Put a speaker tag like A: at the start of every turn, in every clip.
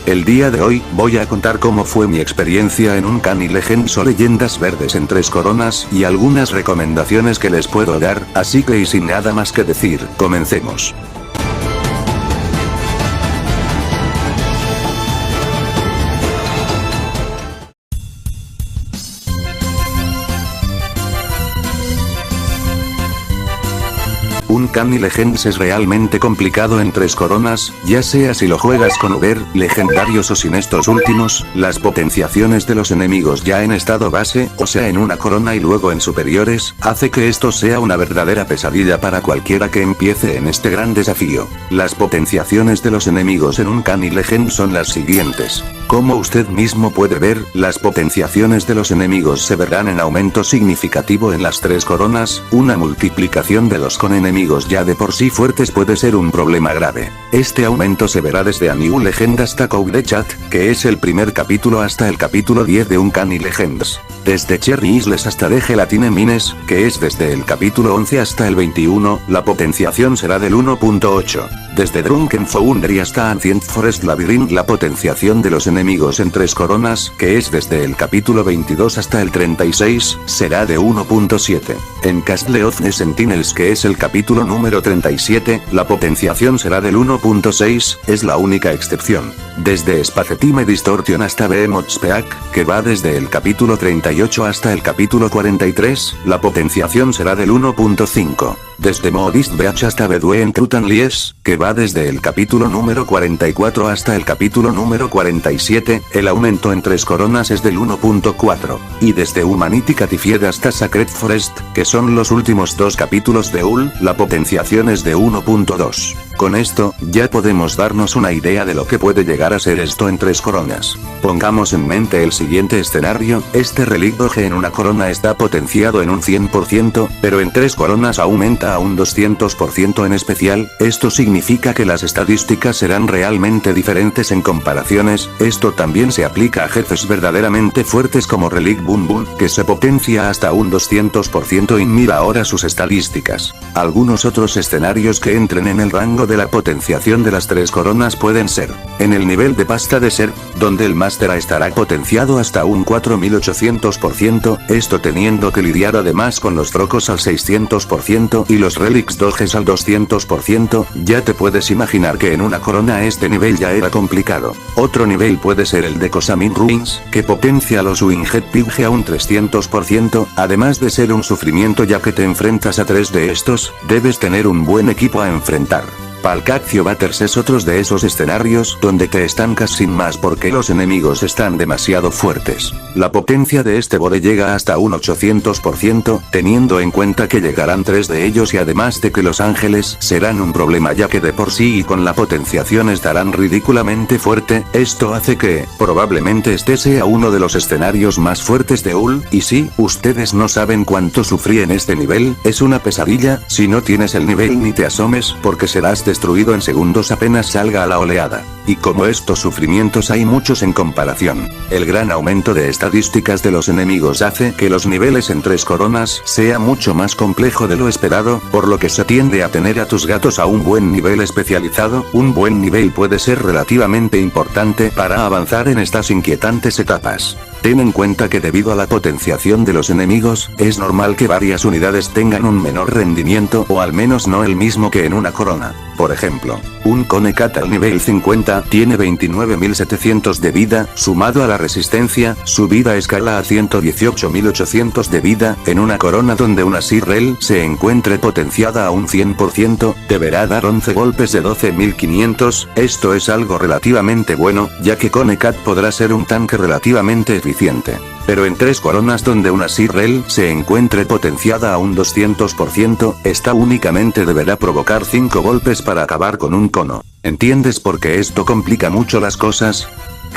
A: El día de hoy, voy a contar cómo fue mi experiencia en un Cani Legends o Leyendas Verdes en Tres Coronas y algunas recomendaciones que les puedo dar, así que y sin nada más que decir, comencemos. Un Cani Legends es realmente complicado en Tres Coronas, ya sea si lo juegas con Uber, legendarios o sin estos últimos, las potenciaciones de los enemigos ya en estado base, o sea en una corona y luego en superiores, hace que esto sea una verdadera pesadilla para cualquiera que empiece en este gran desafío. Las potenciaciones de los enemigos en un Cani Legends son las siguientes. Como usted mismo puede ver, las potenciaciones de los enemigos se verán en aumento significativo en las Tres Coronas, una multiplicación de los con enemigos ya de por sí fuertes puede ser un problema grave. Este aumento se verá desde A New Legend hasta Code Chat, que es el primer capítulo hasta el capítulo 10 de un Cani Legends. Desde Cherry Isles hasta The Gelatine Mines, que es desde el capítulo 11 hasta el 21, la potenciación será del 1.8. Desde Drunken Foundry hasta Ancient Forest Labyrinth la potenciación de los enemigos en Tres Coronas, que es desde el capítulo 22 hasta el 36, será de 1.7. En Castle of the Sentinels, que es el capítulo número 37, la potenciación será del 1.6, es la única excepción. Desde Spacetime Distortion hasta Behemoth's Peak, que va desde el capítulo 38 hasta el capítulo 43, la potenciación será del 1.5. Desde Modest Beach hasta Bedouin Trutan Lies, que va desde el capítulo número 44 hasta el capítulo número 47, el aumento en Tres Coronas es del 1.4. Y desde Humanity Catified hasta Sacred Forest, que son los últimos dos capítulos de UL, la potenciación es de 1.2. Con esto, ya podemos darnos una idea de lo que puede llegar a ser esto en Tres Coronas. Pongamos en mente el siguiente escenario, este Relic Doge en una corona está potenciado en un 100%, pero en Tres Coronas aumenta a un 200% en especial, esto significa que las estadísticas serán realmente diferentes en comparaciones, esto también se aplica a jefes verdaderamente fuertes como Relic Boom Boom, que se potencia hasta un 200% y mira ahora sus estadísticas. Algunos otros escenarios que entren en el rango de la potenciación de las Tres Coronas pueden ser, en el nivel de Pasta de Ser, donde el Master estará potenciado hasta un 4800%, esto teniendo que lidiar además con los trocos al 600% y los Relics Doges al 200%, ya te puedes imaginar que en una corona este nivel ya era complicado. Otro nivel puede ser el de Kosamin Ruins, que potencia a los Winged Pig a un 300%, además de ser un sufrimiento ya que te enfrentas a tres de estos, debes tener un buen equipo a enfrentar. Palcaccio Batters es otro de esos escenarios donde te estancas sin más porque los enemigos están demasiado fuertes. La potencia de este bode llega hasta un 800%, teniendo en cuenta que llegarán tres de ellos y además de que los ángeles serán un problema ya que de por sí y con la potenciación estarán ridículamente fuerte, esto hace que, probablemente este sea uno de los escenarios más fuertes de UL, y si, ustedes no saben cuánto sufrí en este nivel, es una pesadilla, si no tienes el nivel ni te asomes porque serás destruido en segundos apenas salga a la oleada. Y como estos sufrimientos hay muchos en comparación, el gran aumento de estadísticas de los enemigos hace que los niveles en Tres Coronas sea mucho más complejo de lo esperado, por lo que se tiende a tener a tus gatos a un buen nivel especializado. Un buen nivel puede ser relativamente importante para avanzar en estas inquietantes etapas. Ten en cuenta que debido a la potenciación de los enemigos, es normal que varias unidades tengan un menor rendimiento o al menos no el mismo que en una corona. Por ejemplo, un Conecat al nivel 50 tiene 29.700 de vida, sumado a la resistencia, su vida escala a 118.800 de vida, en una corona donde una Sirrel se encuentre potenciada a un 100%, deberá dar 11 golpes de 12.500, esto es algo relativamente bueno, ya que Conecat podrá ser un tanque relativamente eficiente. Pero en Tres Coronas donde una Sirrel se encuentre potenciada a un 200%, esta únicamente deberá provocar 5 golpes para acabar con un cono. ¿Entiendes por qué esto complica mucho las cosas?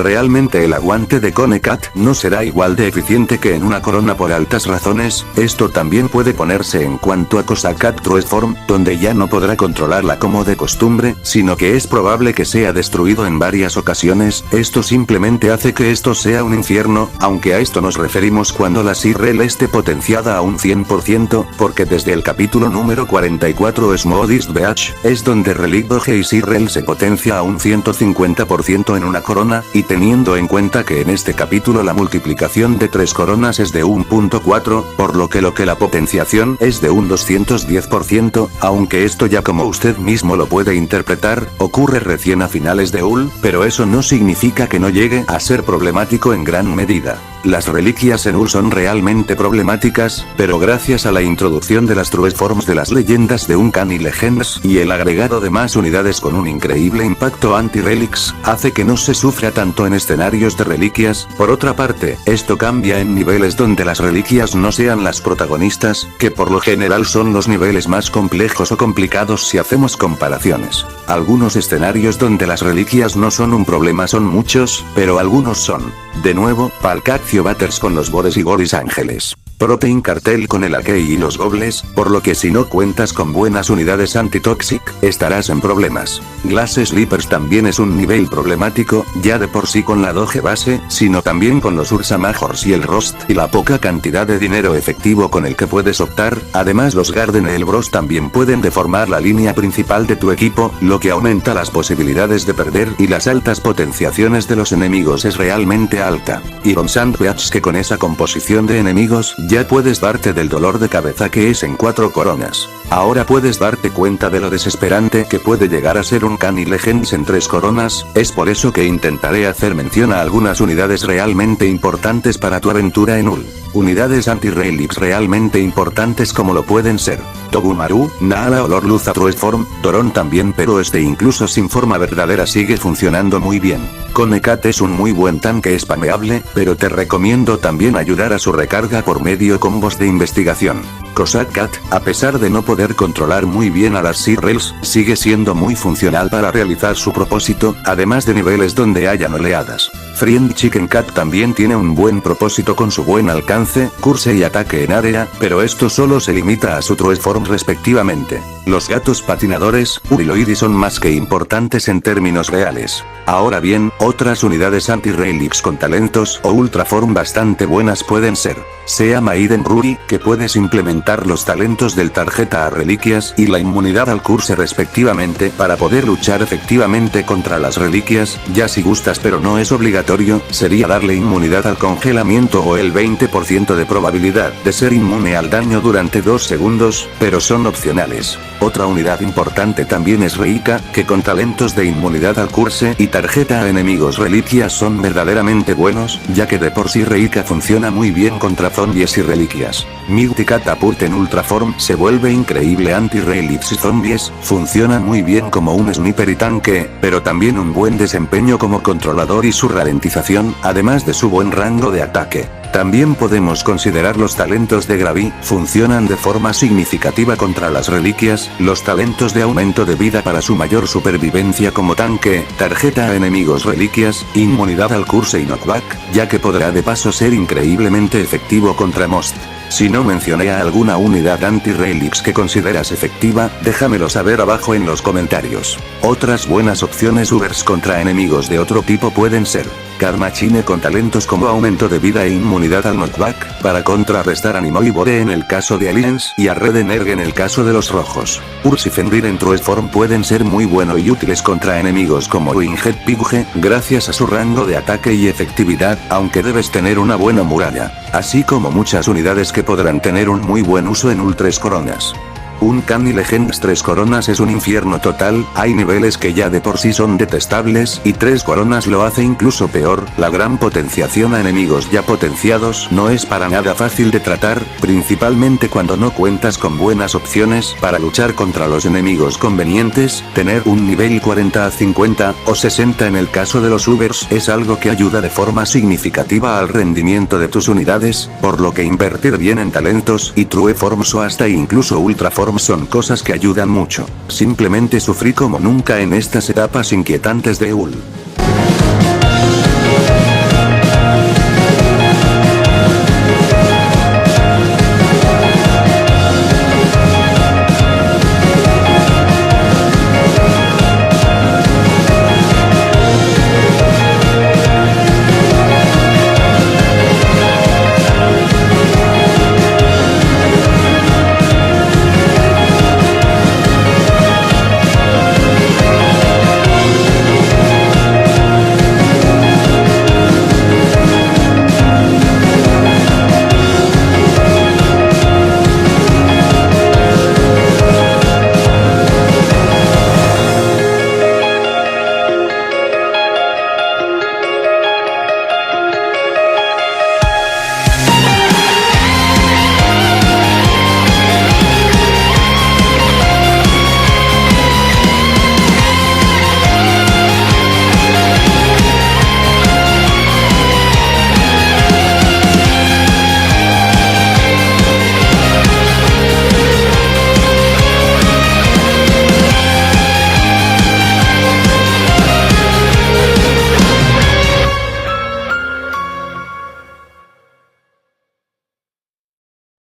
A: Realmente el aguante de Conecat no será igual de eficiente que en una corona por altas razones. Esto también puede ponerse en cuanto a Kosakat True Form, donde ya no podrá controlarla como de costumbre, sino que es probable que sea destruido en varias ocasiones. Esto simplemente hace que esto sea un infierno, aunque a esto nos referimos cuando la Sirrel esté potenciada a un 100%, porque desde el capítulo número 44 Smoothest Beach, es donde Relic Doge y Sirrel se potencia a un 150% en una corona, y teniendo en cuenta que en este capítulo la multiplicación de 3 coronas es de 1.4, por lo que la potenciación es de un 210%, aunque esto ya como usted mismo lo puede interpretar, ocurre recién a finales de UL, pero eso no significa que no llegue a ser problemático en gran medida. Las reliquias en UL son realmente problemáticas, pero gracias a la introducción de las True Forms de las leyendas de Uncanny Legends y el agregado de más unidades con un increíble impacto anti-relics, hace que no se sufra tanto en escenarios de reliquias. Por otra parte, esto cambia en niveles donde las reliquias no sean las protagonistas, que por lo general son los niveles más complejos o complicados si hacemos comparaciones. Algunos escenarios donde las reliquias no son un problema son muchos, pero algunos son. De nuevo, Palcaccio Batters con los Bores y Goris Ángeles. Protein Cartel con el Akei y los Gobles, por lo que si no cuentas con buenas unidades antitoxic, estarás en problemas. Glass Sleepers también es un nivel problemático, ya de por sí con la Doge base, sino también con los Ursa Majors y el Rost y la poca cantidad de dinero efectivo con el que puedes optar. Además los Garden Elbros también pueden deformar la línea principal de tu equipo, lo que aumenta las posibilidades de perder, y las altas potenciaciones de los enemigos es realmente alta. Iron Sandwich, que con esa composición de enemigos, ya puedes darte del dolor de cabeza que es en 4 coronas. Ahora puedes darte cuenta de lo desesperante que puede llegar a ser un Uncanny Legends en 3 coronas, es por eso que intentaré hacer mención a algunas unidades realmente importantes para tu aventura en UL. Unidades anti-relics realmente importantes como lo pueden ser Togumaru, Naala Olor Luz True Form, Doron también, pero este incluso sin forma verdadera sigue funcionando muy bien. Conecat es un muy buen tanque spameable, pero te recomiendo también ayudar a su recarga por medio combos de investigación. Kosakat, a pesar de no poder controlar muy bien a las Sirrels, sigue siendo muy funcional para realizar su propósito, además de niveles donde hayan oleadas. Friend Chicken Cat también tiene un buen propósito con su buen alcance, curse y ataque en área, pero esto solo se limita a su True Form respectivamente. Los gatos patinadores, Uriloidi, son más que importantes en términos reales. Ahora bien, otras unidades anti-relics con talentos o ultra form bastante buenas pueden ser Sea Maiden Ruri, que puedes implementar los talentos del tarjeta a reliquias y la inmunidad al curse respectivamente para poder luchar efectivamente contra las reliquias. Ya si gustas pero no es obligatorio, sería darle inmunidad al congelamiento o el 20% de probabilidad de ser inmune al daño durante 2 segundos, pero son opcionales. Otra unidad importante también es Reika, que con talentos de inmunidad al curse y tarjeta a enemigos reliquias son verdaderamente buenos, ya que de por sí Reika funciona muy bien contra zombies y reliquias. Mighty Catapult en Ultraform se vuelve increíble anti-relics y zombies, funciona muy bien como un sniper y tanque, pero también un buen desempeño como controlador y su ralentización, además de su buen rango de ataque. También podemos considerar los talentos de Gravi, funcionan de forma significativa contra las reliquias, los talentos de aumento de vida para su mayor supervivencia como tanque, tarjeta a enemigos reliquias, inmunidad al curse y knockback, ya que podrá de paso ser increíblemente efectivo contra Most. Si no mencioné a alguna unidad anti-relics que consideras efectiva, déjamelo saber abajo en los comentarios. Otras buenas opciones Ubers contra enemigos de otro tipo pueden ser Karma Chine con talentos como aumento de vida e inmunidad al knockback, para contrarrestar Animo y Bore en el caso de Aliens y a Red Energ en el caso de los rojos. Urs y Fenrir en True Form pueden ser muy buenos y útiles contra enemigos como Winged Pigge, gracias a su rango de ataque y efectividad, aunque debes tener una buena muralla, así como muchas unidades que podrán tener un muy buen uso en Ultres Coronas. Uncanny Legends 3 coronas es un infierno total, hay niveles que ya de por sí son detestables y 3 coronas lo hace incluso peor. La gran potenciación a enemigos ya potenciados no es para nada fácil de tratar, principalmente cuando no cuentas con buenas opciones para luchar contra los enemigos convenientes. Tener un nivel 40 a 50 o 60 en el caso de los Ubers es algo que ayuda de forma significativa al rendimiento de tus unidades, por lo que invertir bien en talentos y True Forms o hasta incluso Ultra Forms son cosas que ayudan mucho. Simplemente sufrí como nunca en estas etapas inquietantes de UL.